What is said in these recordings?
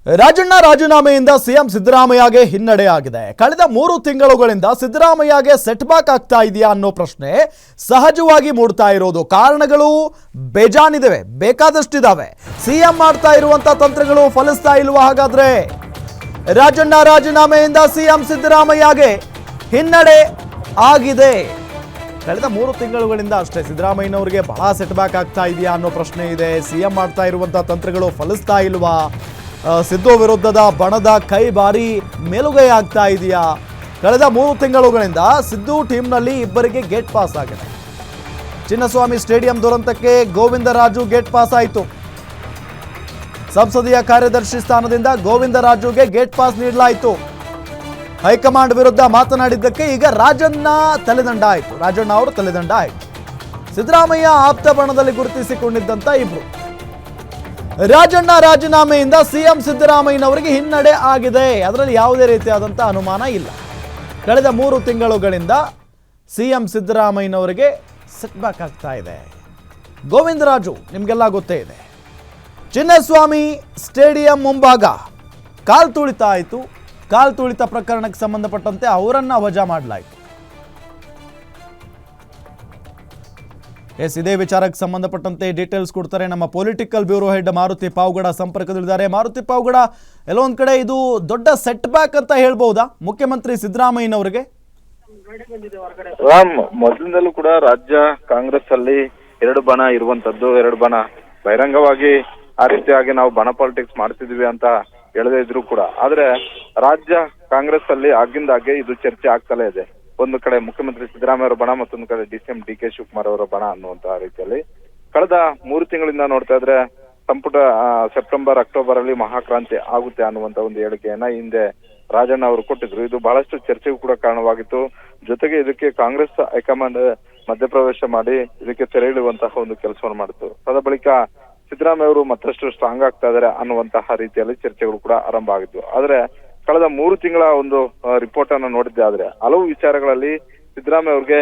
ರಾಜಣ್ಣ ರಾಜೀನಾಮೆಯಿಂದ ಸಿಎಂ ಸಿದ್ದರಾಮಯ್ಯಗೆ ಹಿನ್ನಡೆ ಆಗಿದೆ. ಕಳೆದ 3 ತಿಂಗಳುಗಳಿಂದ ಸಿದ್ದರಾಮಯ್ಯಗೆ ಸೆಟ್ ಬ್ಯಾಕ್ ಆಗ್ತಾ ಇದೆಯಾ ಅನ್ನೋ ಪ್ರಶ್ನೆ ಸಹಜವಾಗಿ ಮೂಡ್ತಾ ಇರೋದು. ಕಾರಣಗಳು ಬೇಜಾನಿವೆ, ಬೇಕಾದಷ್ಟಿದಾವೆ. ಸಿಎಂ ಮಾಡ್ತಾ ಇರುವಂತ ತಂತ್ರಗಳು ಫಲಿಸ್ತಾ ಇಲ್ವಾ? ಹಾಗಾದ್ರೆ ರಾಜಣ್ಣ ರಾಜೀನಾಮೆಯಿಂದ ಸಿಎಂ ಸಿದ್ದರಾಮಯ್ಯಗೆ ಹಿನ್ನಡೆ ಆಗಿದೆ. ಕಳೆದ 3 ತಿಂಗಳುಗಳಿಂದ ಅಷ್ಟೇ ಸಿದ್ದರಾಮಯ್ಯನವರಿಗೆ ಬಹಳ ಸೆಟ್ ಬ್ಯಾಕ್ ಆಗ್ತಾ ಇದೆಯಾ ಅನ್ನೋ ಪ್ರಶ್ನೆ ಇದೆ. ಸಿಎಂ ಮಾಡ್ತಾ ಇರುವಂತ ತಂತ್ರಗಳು ಫಲಿಸ್ತಾ ಇಲ್ವಾ? ಸಿದ್ದು ವಿರುದ್ಧದ ಬಣದ ಕೈ ಬಾರಿ ಮೇಲುಗೈ ಆಗ್ತಾ ಇದೆಯಾ? ಕಳೆದ 3 ತಿಂಗಳುಗಳಿಂದ ಸಿದ್ದು ಟೀಮ್ನಲ್ಲಿ ಇಬ್ಬರಿಗೆ ಗೇಟ್ ಪಾಸ್ ಆಗಿದೆ. ಚಿನ್ನಸ್ವಾಮಿ ಸ್ಟೇಡಿಯಂ ದುರಂತಕ್ಕೆ ಗೋವಿಂದರಾಜು ಗೇಟ್ ಪಾಸ್ ಆಯಿತು. ಸಂಸದೀಯ ಕಾರ್ಯದರ್ಶಿ ಸ್ಥಾನದಿಂದ ಗೋವಿಂದರಾಜುಗೆ ಗೇಟ್ ಪಾಸ್ ನೀಡಲಾಯಿತು. ಹೈಕಮಾಂಡ್ ವಿರುದ್ಧ ಮಾತನಾಡಿದ್ದಕ್ಕೆ ಈಗ ರಾಜಣ್ಣ ಅವರು ತಲೆದಂಡ ಆಯಿತು. ಸಿದ್ದರಾಮಯ್ಯ ಆಪ್ತ ಬಣದಲ್ಲಿ ಗುರುತಿಸಿಕೊಂಡಿದ್ದಂತ ಇಬ್ರು. ರಾಜಣ್ಣ ರಾಜೀನಾಮೆಯಿಂದ ಸಿಎಂ ಸಿದ್ದರಾಮಯ್ಯನವರಿಗೆ ಹಿನ್ನಡೆ ಆಗಿದೆ. ಅದರಲ್ಲಿ ಯಾವುದೇ ರೀತಿಯಾದಂಥ ಅನುಮಾನ ಇಲ್ಲ. ಕಳೆದ 3 ತಿಂಗಳುಗಳಿಂದ ಸಿಎಂ ಸಿದ್ದರಾಮಯ್ಯನವರಿಗೆ ಸೆಟ್ ಬ್ಯಾಕ್ ಆಗ್ತಾ ಇದೆ. ಗೋವಿಂದರಾಜು ನಿಮಗೆಲ್ಲ ಗೊತ್ತೇ ಇದೆ. ಚಿನ್ನಸ್ವಾಮಿ ಸ್ಟೇಡಿಯಂ ಮುಂಭಾಗ ಕಾಲ್ ತುಳಿತ ಆಯಿತು. ಕಾಲ್ ತುಳಿತ ಪ್ರಕರಣಕ್ಕೆ ಸಂಬಂಧಪಟ್ಟಂತೆ ಅವರನ್ನ ವಜಾ ಮಾಡಲಾಯಿತು. ಇದೇ ವಿಚಾರಕ್ಕೆ ಸಂಬಂಧಪಟ್ಟಂತೆ ಡೀಟೇಲ್ಸ್ ಕೊಡ್ತಾರೆ ನಮ್ಮ political bureau head Maruti Pavagada ಸಂಪರ್ಕದಲ್ಲಿದ್ದಾರೆ. ಮಾರುತಿ ಪಾವಗಡ, ಎಲ್ಲೊಂದ್ ಕಡೆ ಇದು ದೊಡ್ಡ ಸೆಟ್ ಬ್ಯಾಕ್ ಅಂತ ಹೇಳ್ಬಹುದಾ ಮುಖ್ಯಮಂತ್ರಿ ಸಿದ್ದರಾಮಯ್ಯನವರಿಗೆ? ರಾಮ್, ಮೊದಲಿಂದಲೂ ಕೂಡ ರಾಜ್ಯ ಕಾಂಗ್ರೆಸ್ ಅಲ್ಲಿ 2 ಬಣ ಇರುವಂತದ್ದು, 2 ಬಣ ಬಹಿರಂಗವಾಗಿ ಆ ರೀತಿಯಾಗಿ ನಾವು ಬಣ ಪಾಲಿಟಿಕ್ಸ್ ಮಾಡ್ತಿದ್ವಿ ಅಂತ ಹೇಳದೇ ಇದ್ರು ಕೂಡ, ಆದ್ರೆ ರಾಜ್ಯ ಕಾಂಗ್ರೆಸ್ ಅಲ್ಲಿ ಆಗಿಂದಾಗೆ ಇದು ಚರ್ಚೆ ಆಗ್ತಲೇ ಇದೆ. ಒಂದು ಕಡೆ ಮುಖ್ಯಮಂತ್ರಿ ಸಿದ್ದರಾಮಯ್ಯ ಅವರ ಬಣ, ಮತ್ತೊಂದು ಕಡೆ ಡಿಸಿಎಂ ಡಿ.ಕೆ. ಶಿವಕುಮಾರ್ ಅವರ ಬಣ ಅನ್ನುವಂತಹ ರೀತಿಯಲ್ಲಿ ಕಳೆದ 3 ತಿಂಗಳಿಂದ ನೋಡ್ತಾ ಇದ್ರೆ ಸಂಪುಟ ಸೆಪ್ಟೆಂಬರ್ ಅಕ್ಟೋಬರ್ ಅಲ್ಲಿ ಮಹಾಕ್ರಾಂತಿ ಆಗುತ್ತೆ ಅನ್ನುವಂತ ಒಂದು ಹೇಳಿಕೆಯನ್ನ ಹಿಂದೆ ರಾಜಣ್ಣ ಅವರು ಕೊಟ್ಟಿದ್ರು. ಇದು ಬಹಳಷ್ಟು ಚರ್ಚೆಗೂ ಕೂಡ ಕಾರಣವಾಗಿತ್ತು. ಜೊತೆಗೆ ಇದಕ್ಕೆ ಕಾಂಗ್ರೆಸ್ ಹೈಕಮಾಂಡ್ ಮಧ್ಯಪ್ರವೇಶ ಮಾಡಿ ಇದಕ್ಕೆ ತೆರೆ ಇಡುವಂತಹ ಒಂದು ಕೆಲಸವನ್ನು ಮಾಡಿತ್ತು. ಅದ ಬಳಿಕ ಸಿದ್ದರಾಮಯ್ಯ ಅವರು ಮತ್ತಷ್ಟು ಸ್ಟ್ರಾಂಗ್ ಆಗ್ತಾ ಇದಾರೆ ಅನ್ನುವಂತಹ ರೀತಿಯಲ್ಲಿ ಚರ್ಚೆಗಳು ಕೂಡ ಆರಂಭ ಆಗಿದ್ವು. ಆದ್ರೆ ಕಳೆದ 3 ತಿಂಗಳ ಒಂದು ರಿಪೋರ್ಟ್ ಅನ್ನು ನೋಡಿದ್ದೆ ಆದ್ರೆ ಹಲವು ವಿಚಾರಗಳಲ್ಲಿ ಸಿದ್ದರಾಮಯ್ಯ ಅವ್ರಿಗೆ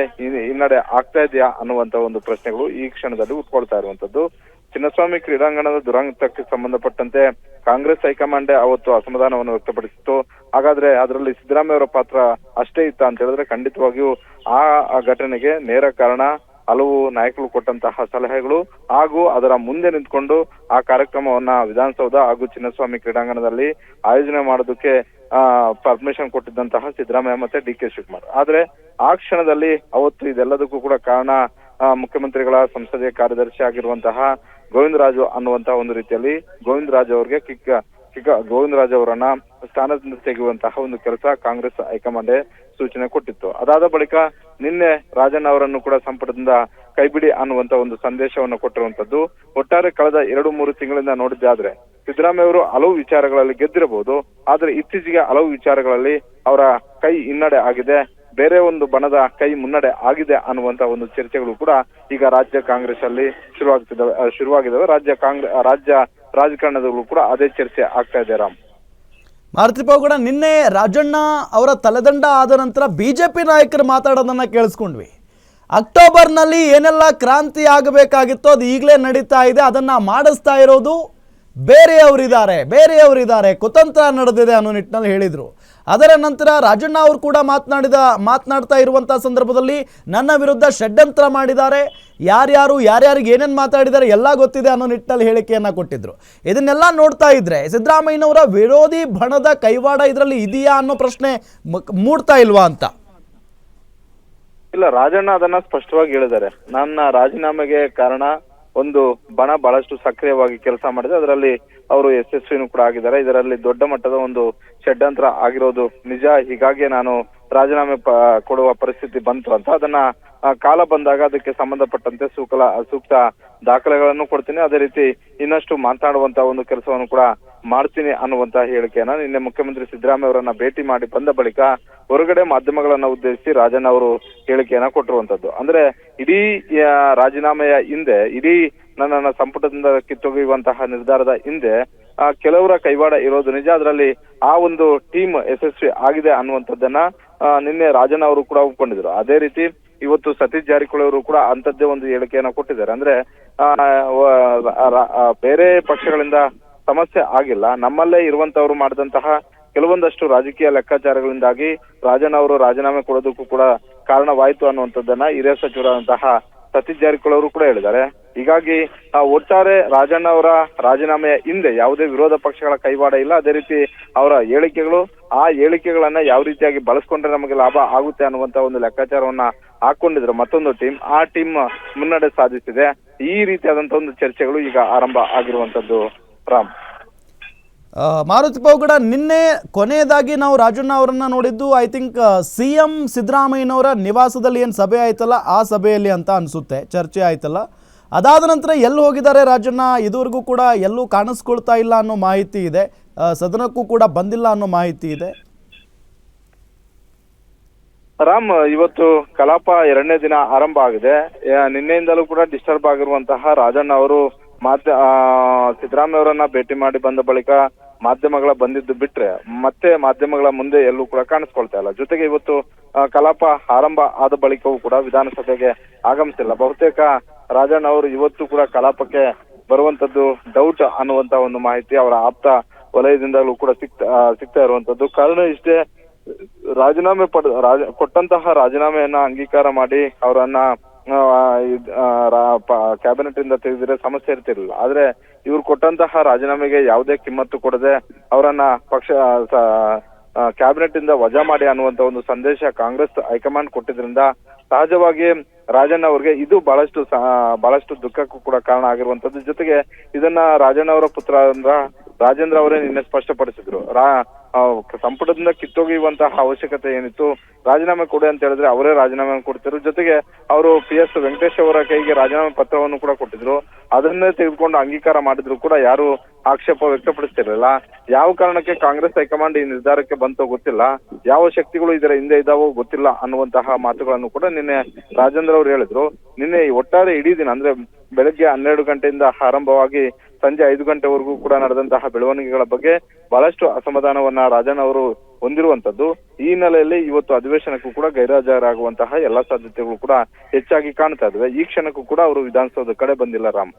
ಹಿನ್ನಡೆ ಆಗ್ತಾ ಇದೆಯಾ ಅನ್ನುವಂತ ಒಂದು ಪ್ರಶ್ನೆಗಳು ಈ ಕ್ಷಣದಲ್ಲಿ ಉಟ್ಕೊಳ್ತಾ ಇರುವಂತದ್ದು. ಚಿನ್ನಸ್ವಾಮಿ ಕ್ರೀಡಾಂಗಣದ ದುರಂತಕ್ಕೆ ಸಂಬಂಧಪಟ್ಟಂತೆ ಕಾಂಗ್ರೆಸ್ ಹೈಕಮಾಂಡ್ ಅವತ್ತು ಅಸಮಾಧಾನವನ್ನು ವ್ಯಕ್ತಪಡಿಸಿತ್ತು. ಹಾಗಾದ್ರೆ ಅದರಲ್ಲಿ ಸಿದ್ದರಾಮಯ್ಯ ಅವರ ಪಾತ್ರ ಅಷ್ಟೇ ಇತ್ತ ಅಂತ ಹೇಳಿದ್ರೆ ಖಂಡಿತವಾಗಿಯೂ ಆ ಘಟನೆಗೆ ನೇರ ಕಾರಣ ಹಲವು ನಾಯಕರು ಕೊಟ್ಟಂತಹ ಸಲಹೆಗಳು ಹಾಗೂ ಅದರ ಮುಂದೆ ನಿಂತ್ಕೊಂಡು ಆ ಕಾರ್ಯಕ್ರಮವನ್ನ ವಿಧಾನಸೌಧ ಹಾಗೂ ಚಿನ್ನಸ್ವಾಮಿ ಕ್ರೀಡಾಂಗಣದಲ್ಲಿ ಆಯೋಜನೆ ಮಾಡೋದಕ್ಕೆ ಪರ್ಮಿಷನ್ ಕೊಟ್ಟಿದ್ದಂತಹ ಸಿದ್ದರಾಮಯ್ಯ ಮತ್ತೆ ಡಿ.ಕೆ. ಶಿವಕುಮಾರ್. ಆದ್ರೆ ಆ ಕ್ಷಣದಲ್ಲಿ ಅವತ್ತು ಇದೆಲ್ಲದಕ್ಕೂ ಕೂಡ ಕಾರಣ ಮುಖ್ಯಮಂತ್ರಿಗಳ ಸಂಸದೀಯ ಕಾರ್ಯದರ್ಶಿ ಆಗಿರುವಂತಹ ಗೋವಿಂದರಾಜು ಅನ್ನುವಂತಹ ಒಂದು ರೀತಿಯಲ್ಲಿ ಗೋವಿಂದರಾಜು ಅವರಿಗೆ ಗೋವಿಂದರಾಜು ಅವರನ್ನ ಸ್ಥಾನದಿಂದ ತೆಗೆಯುವಂತಹ ಒಂದು ಕೆಲಸ ಕಾಂಗ್ರೆಸ್ ಹೈಕಮಾಂಡ್ ಸೂಚನೆ ಕೊಟ್ಟಿತ್ತು. ಅದಾದ ಬಳಿಕ ನಿನ್ನೆ ರಾಜಣ್ಣ ಅವರನ್ನು ಕೂಡ ಸಂಪುಟದಿಂದ ಕೈಬಿಡಿ ಅನ್ನುವಂತ ಒಂದು ಸಂದೇಶವನ್ನು ಕೊಟ್ಟಿರುವಂತದ್ದು. ಒಟ್ಟಾರೆ ಕಳೆದ 2-3 ತಿಂಗಳಿಂದ ನೋಡಿದ್ದಾದ್ರೆ ಸಿದ್ದರಾಮಯ್ಯ ಅವರು ಹಲವು ವಿಚಾರಗಳಲ್ಲಿ ಗೆದ್ದಿರಬಹುದು, ಆದ್ರೆ ಇತ್ತೀಚೆಗೆ ಹಲವು ವಿಚಾರಗಳಲ್ಲಿ ಅವರ ಕೈ ಹಿನ್ನಡೆ ಆಗಿದೆ, ಬೇರೆ ಒಂದು ಬಣದ ಕೈ ಮುನ್ನಡೆ ಆಗಿದೆ ಅನ್ನುವಂತ ಒಂದು ಚರ್ಚೆಗಳು ಕೂಡ ಈಗ ರಾಜ್ಯ ಕಾಂಗ್ರೆಸ್ ಅಲ್ಲಿ ಶುರುವಾಗಿದ್ದಾವೆ. ರಾಜ್ಯ ರಾಜಕಾರಣದಲ್ಲೂ ಕೂಡ ಅದೇ ಚರ್ಚೆ ಆಗ್ತಾ ಇದೆ. ರಾಮ್, ಮಾರುತಿ ಪಾವಗಡ, ನಿನ್ನೆ ರಾಜಣ್ಣ ಅವರ ತಲೆದಂಡ ಆದ ನಂತರ ಬಿಜೆಪಿ ನಾಯಕರು ಮಾತಾಡೋದನ್ನ ಕೇಳಿಸ್ಕೊಂಡ್ವಿ. ಅಕ್ಟೋಬರ್ನಲ್ಲಿ ಏನೆಲ್ಲ ಕ್ರಾಂತಿ ಆಗಬೇಕಾಗಿತ್ತೋ ಅದು ಈಗಲೇ ನಡೀತಾ ಇದೆ, ಅದನ್ನ ಮಾಡಿಸ್ತಾ ಇರೋದು ಬೇರೆಯವರಿದ್ದಾರೆ, ಕುತಂತ್ರ ನಡೆದಿದೆ ಅನ್ನೋ ನಿಟ್ಟಿನಲ್ಲಿ ಹೇಳಿದ್ರು. ಅದರ ನಂತರ ರಾಜಣ್ಣ ಅವರು ಕೂಡ ಮಾತನಾಡ್ತಾ ಇರುವಂತಹ ಸಂದರ್ಭದಲ್ಲಿ ನನ್ನ ವಿರುದ್ಧ ಷಡ್ಯಂತ್ರ ಮಾಡಿದ್ದಾರೆ, ಯಾರ್ಯಾರಿಗೆ ಏನೇನು ಮಾತಾಡಿದ್ದಾರೆ ಎಲ್ಲ ಗೊತ್ತಿದೆ ಅನ್ನೋ ನಿಟ್ಟಿನಲ್ಲಿ ಹೇಳಿಕೆಯನ್ನ ಕೊಟ್ಟಿದ್ರು. ಇದನ್ನೆಲ್ಲ ನೋಡ್ತಾ ಇದ್ರೆ ಸಿದ್ದರಾಮಯ್ಯನವರ ವಿರೋಧಿ ಬಣದ ಕೈವಾಡ ಇದರಲ್ಲಿ ಇದೆಯಾ ಅನ್ನೋ ಪ್ರಶ್ನೆ ಮೂಡ್ತಾ ಇಲ್ವಾ ಅಂತ? ಇಲ್ಲ, ರಾಜಣ್ಣ ಅದನ್ನ ಸ್ಪಷ್ಟವಾಗಿ ಹೇಳಿದ್ದಾರೆ. ನನ್ನ ರಾಜೀನಾಮೆಗೆ ಕಾರಣ ಒಂದು ಬಣ ಬಹಳಷ್ಟು ಸಕ್ರಿಯವಾಗಿ ಕೆಲಸ ಮಾಡಿದೆ, ಅದರಲ್ಲಿ ಅವರು ಯಶಸ್ವಿನೂ ಕೂಡ ಆಗಿದ್ದಾರೆ. ಇದರಲ್ಲಿ ದೊಡ್ಡ ಮಟ್ಟದ ಒಂದು ಷಡ್ಯಂತ್ರ ಆಗಿರೋದು ನಿಜ, ಹೀಗಾಗಿ ನಾನು ರಾಜೀನಾಮೆ ಕೊಡುವ ಪರಿಸ್ಥಿತಿ ಬಂತು ಅಂತ ಅದನ್ನ ಕಾಲ ಬಂದಾಗ ಅದಕ್ಕೆ ಸಂಬಂಧಪಟ್ಟಂತೆ ಸೂಕ್ತ ದಾಖಲೆಗಳನ್ನು ಕೊಡ್ತೀನಿ, ಅದೇ ರೀತಿ ಇನ್ನಷ್ಟು ಮಾತನಾಡುವಂತ ಒಂದು ಕೆಲಸವನ್ನು ಕೂಡ ಮಾಡ್ತೀನಿ ಅನ್ನುವಂತ ಹೇಳಿಕೆಯನ್ನ ನಿನ್ನೆ ಮುಖ್ಯಮಂತ್ರಿ ಸಿದ್ದರಾಮಯ್ಯ ಅವರನ್ನ ಭೇಟಿ ಮಾಡಿ ಬಂದ ಬಳಿಕ ಹೊರಗಡೆ ಮಾಧ್ಯಮಗಳನ್ನ ಉದ್ದೇಶಿಸಿ ರಾಜಣ್ಣ ಅವರು ಹೇಳಿಕೆಯನ್ನ ಕೊಟ್ಟಿರುವಂತದ್ದು. ಅಂದ್ರೆ ಇಡೀ ರಾಜೀನಾಮೆಯ ಹಿಂದೆ, ಇಡೀ ನನ್ನನ್ನ ಸಂಪುಟದಿಂದ ಕಿತ್ತೊಗೆಯುವಂತಹ ನಿರ್ಧಾರದ ಹಿಂದೆ ಕೆಲವರ ಕೈವಾಡ ಇರೋದು ನಿಜ, ಅದರಲ್ಲಿ ಆ ಒಂದು ಟೀಮ್ ಯಶಸ್ವಿ ಆಗಿದೆ ಅನ್ನುವಂಥದ್ದನ್ನ ನಿನ್ನೆ ರಾಜಣ್ಣ ಅವರು ಕೂಡ ಒಪ್ಕೊಂಡಿದ್ರು. ಅದೇ ರೀತಿ ಇವತ್ತು ಸತೀಶ್ ಜಾರಕಿಹೊಳಿ ಅವರು ಕೂಡ ಅಂತದ್ದೇ ಒಂದು ಹೇಳಿಕೆಯನ್ನ ಕೊಟ್ಟಿದ್ದಾರೆ. ಅಂದ್ರೆ ಬೇರೆ ಪಕ್ಷಗಳಿಂದ ಸಮಸ್ಯೆ ಆಗಿಲ್ಲ. ನಮ್ಮಲ್ಲೇ ಇರುವಂತವ್ರು ಮಾಡಿದಂತಹ ಕೆಲವೊಂದಷ್ಟು ರಾಜಕೀಯ ಲೆಕ್ಕಾಚಾರಗಳಿಂದಾಗಿ ರಾಜಣ್ಣ ಅವರು ರಾಜೀನಾಮೆ ಕೊಡೋದಕ್ಕೂ ಕೂಡ ಕಾರಣವಾಯಿತು ಅನ್ನುವಂಥದ್ದನ್ನ ಹಿರಿಯ ಸಚಿವರಾದಂತಹ ಸತೀಶ್ ಜಾರಕಿಹೊಳಿ ಅವರು ಕೂಡ ಹೇಳಿದ್ದಾರೆ. ಹೀಗಾಗಿ ಒಟ್ಟಾರೆ ರಾಜಣ್ಣ ಅವರ ರಾಜೀನಾಮೆಯ ಹಿಂದೆ ಯಾವುದೇ ವಿರೋಧ ಪಕ್ಷಗಳ ಕೈವಾಡ ಇಲ್ಲ. ಅದೇ ರೀತಿ ಅವರ ಹೇಳಿಕೆಗಳು, ಆ ಹೇಳಿಕೆಗಳನ್ನ ಯಾವ ರೀತಿಯಾಗಿ ಬಳಸ್ಕೊಂಡ್ರೆ ನಮಗೆ ಲಾಭ ಆಗುತ್ತೆ ಅನ್ನುವಂತ ಒಂದು ಲೆಕ್ಕಾಚಾರವನ್ನ ಹಾಕೊಂಡಿದ್ರು ಮತ್ತೊಂದು ಟೀಮ್. ಆ ಟೀಮ್ ಮುನ್ನಡೆ ಸಾಧಿಸಿದೆ. ಈ ರೀತಿಯಾದಂತಹ ಒಂದು ಚರ್ಚೆಗಳು ಈಗ ಆರಂಭ ಆಗಿರುವಂತದ್ದು. ರಾಮ್, ಮಾರುತಿ ಪೌಗಡ, ನಿನ್ನೆ ಕೊನೆಯದಾಗಿ ನಾವು ರಾಜಣ್ಣ ಅವರನ್ನ ನೋಡಿದ್ದು ಐ ಥಿಂಕ್ CM ಸಿದ್ದರಾಮಯ್ಯನವರ ನಿವಾಸದಲ್ಲಿ ಏನು ಸಭೆ ಆಯ್ತಲ್ಲ ಆ ಸಭೆಯಲ್ಲಿ ಅಂತ ಅನಿಸುತ್ತೆ, ಚರ್ಚೆ ಆಯ್ತಲ್ಲ. ಅದಾದ ನಂತರ ಎಲ್ಲಿ ಹೋಗಿದ್ದಾರೆ ರಾಜಣ್ಣ? ಇದುವರೆಗೂ ಕೂಡ ಎಲ್ಲೂ ಕಾಣಿಸ್ಕೊಳ್ತಾ ಇಲ್ಲ ಅನ್ನೋ ಮಾಹಿತಿ ಇದೆ, ಸದನಕ್ಕೂ ಕೂಡ ಬಂದಿಲ್ಲ ಅನ್ನೋ ಮಾಹಿತಿ ಇದೆ. ರಾಮ್, ಇವತ್ತು ಕಲಾಪ 2ನೇ ದಿನ ಆರಂಭ ಆಗಿದೆ. ನಿನ್ನೆಯಿಂದಲೂ ಕೂಡ ಡಿಸ್ಟರ್ಬ್ ಆಗಿರುವಂತಹ ರಾಜಣ್ಣ ಅವರು ಸಿದ್ದರಾಮಯ್ಯ ಅವರನ್ನ ಭೇಟಿ ಮಾಡಿ ಬಂದ ಬಳಿಕ ಮಾಧ್ಯಮಗಳ ಬಂದಿದ್ದು ಬಿಟ್ರೆ ಮತ್ತೆ ಮಾಧ್ಯಮಗಳ ಮುಂದೆ ಎಲ್ಲೂ ಕೂಡ ಕಾಣಿಸ್ಕೊಳ್ತಾ ಇಲ್ಲ. ಜೊತೆಗೆ ಇವತ್ತು ಕಲಾಪ ಆರಂಭ ಆದ ಬಳಿಕವೂ ಕೂಡ ವಿಧಾನಸಭೆಗೆ ಆಗಮಿಸಿಲ್ಲ. ಬಹುತೇಕ ರಾಜಣ್ಣ ಅವರು ಇವತ್ತು ಕೂಡ ಕಲಾಪಕ್ಕೆ ಬರುವಂತದ್ದು ಡೌಟ್ ಅನ್ನುವಂತ ಒಂದು ಮಾಹಿತಿ ಅವರ ಆಪ್ತ ವಲಯದಿಂದಲೂ ಕೂಡ ಸಿಗ್ತಾ ಇರುವಂತದ್ದು. ಕಾರಣ ಇಷ್ಟೇ, ರಾಜೀನಾಮೆ ಕೊಟ್ಟಂತಹ ರಾಜೀನಾಮೆಯನ್ನ ಅಂಗೀಕಾರ ಮಾಡಿ ಅವರನ್ನ ಕ್ಯಾಬಿನೆಟ್ ಇಂದ ತೆಗೆದಿದ್ರೆ ಸಮಸ್ಯೆ ಇರ್ತಿರ್ಲಿಲ್ಲ. ಆದ್ರೆ ಇವ್ರು ಕೊಟ್ಟಂತಹ ರಾಜೀನಾಮೆಗೆ ಯಾವುದೇ ಕಿಮ್ಮತ್ತು ಕೊಡದೆ ಅವರನ್ನ ಕ್ಯಾಬಿನೆಟ್ ಇಂದ ವಜಾ ಮಾಡಿ ಅನ್ನುವಂತ ಒಂದು ಸಂದೇಶ ಕಾಂಗ್ರೆಸ್ ಹೈಕಮಾಂಡ್ ಕೊಟ್ಟಿದ್ರಿಂದ ಸಹಜವಾಗಿ ರಾಜಣ್ಣ ಅವ್ರಿಗೆ ಇದು ಬಹಳಷ್ಟು ದುಃಖಕ್ಕೂ ಕೂಡ ಕಾರಣ ಆಗಿರುವಂತದ್ದು. ಜೊತೆಗೆ ಇದನ್ನ ರಾಜಣ್ಣ ಅವರ ಪುತ್ರ ರಾಜೇಂದ್ರ ಅವರೇ ನಿನ್ನೆ ಸ್ಪಷ್ಟಪಡಿಸಿದ್ರು. ಸಂಪುಟದಿಂದ ಕಿತ್ತೊಗೆಯುವಂತಹ ಅವಶ್ಯಕತೆ ಏನಿತ್ತು, ರಾಜೀನಾಮೆ ಕೊಡಿ ಅಂತ ಹೇಳಿದ್ರೆ ಅವರೇ ರಾಜೀನಾಮೆ ಕೊಡ್ತಿದ್ರು. ಜೊತೆಗೆ ಅವರು PS ವೆಂಕಟೇಶ್ ಅವರ ಕೈಗೆ ರಾಜೀನಾಮೆ ಪತ್ರವನ್ನು ಕೂಡ ಕೊಟ್ಟಿದ್ರು. ಅದನ್ನೇ ತೆಗೆದುಕೊಂಡು ಅಂಗೀಕಾರ ಮಾಡಿದ್ರು ಕೂಡ ಯಾರು ಆಕ್ಷೇಪ ವ್ಯಕ್ತಪಡಿಸ್ತಿರ್ಲಿಲ್ಲ. ಯಾವ ಕಾರಣಕ್ಕೆ ಕಾಂಗ್ರೆಸ್ ಹೈಕಮಾಂಡ್ ಈ ನಿರ್ಧಾರಕ್ಕೆ ಬಂತೋ ಗೊತ್ತಿಲ್ಲ, ಯಾವ ಶಕ್ತಿಗಳು ಇದರ ಹಿಂದೆ ಇದಾವೋ ಗೊತ್ತಿಲ್ಲ ಅನ್ನುವಂತಹ ಮಾತುಗಳನ್ನು ಕೂಡ ನಿನ್ನೆ ರಾಜೇಂದ್ರ ಅವರು ಹೇಳಿದ್ರು. ನಿನ್ನೆ ಒಟ್ಟಾರೆ ಇಡೀ ದಿನ ಅಂದ್ರೆ ಬೆಳಗ್ಗೆ 12 ಗಂಟೆಯಿಂದ ಆರಂಭವಾಗಿ ಸಂಜೆ 5 ಗಂಟೆವರೆಗೂ ಕೂಡ ನಡೆದಂತಹ ಬೆಳವಣಿಗೆಗಳ ಬಗ್ಗೆ ಬಹಳಷ್ಟು ಅಸಮಾಧಾನವನ್ನ ರಾಜಣ್ಣ ಅವರು ಹೊಂದಿರುವಂತದ್ದು. ಈ ಹಿನ್ನೆಲೆಯಲ್ಲಿ ಇವತ್ತು ಅಧಿವೇಶನಕ್ಕೂ ಕೂಡ ಗೈರಾಜರಾಗುವಂತಹ ಎಲ್ಲಾ ಸಾಧ್ಯತೆಗಳು ಕೂಡ ಹೆಚ್ಚಾಗಿ ಕಾಣ್ತಾ ಇದಾವೆ. ಈ ಕ್ಷಣಕ್ಕೂ ಕೂಡ ಅವರು ವಿಧಾನಸೌಧ ಕಡೆ ಬಂದಿಲ್ಲ. ರಾಮ್.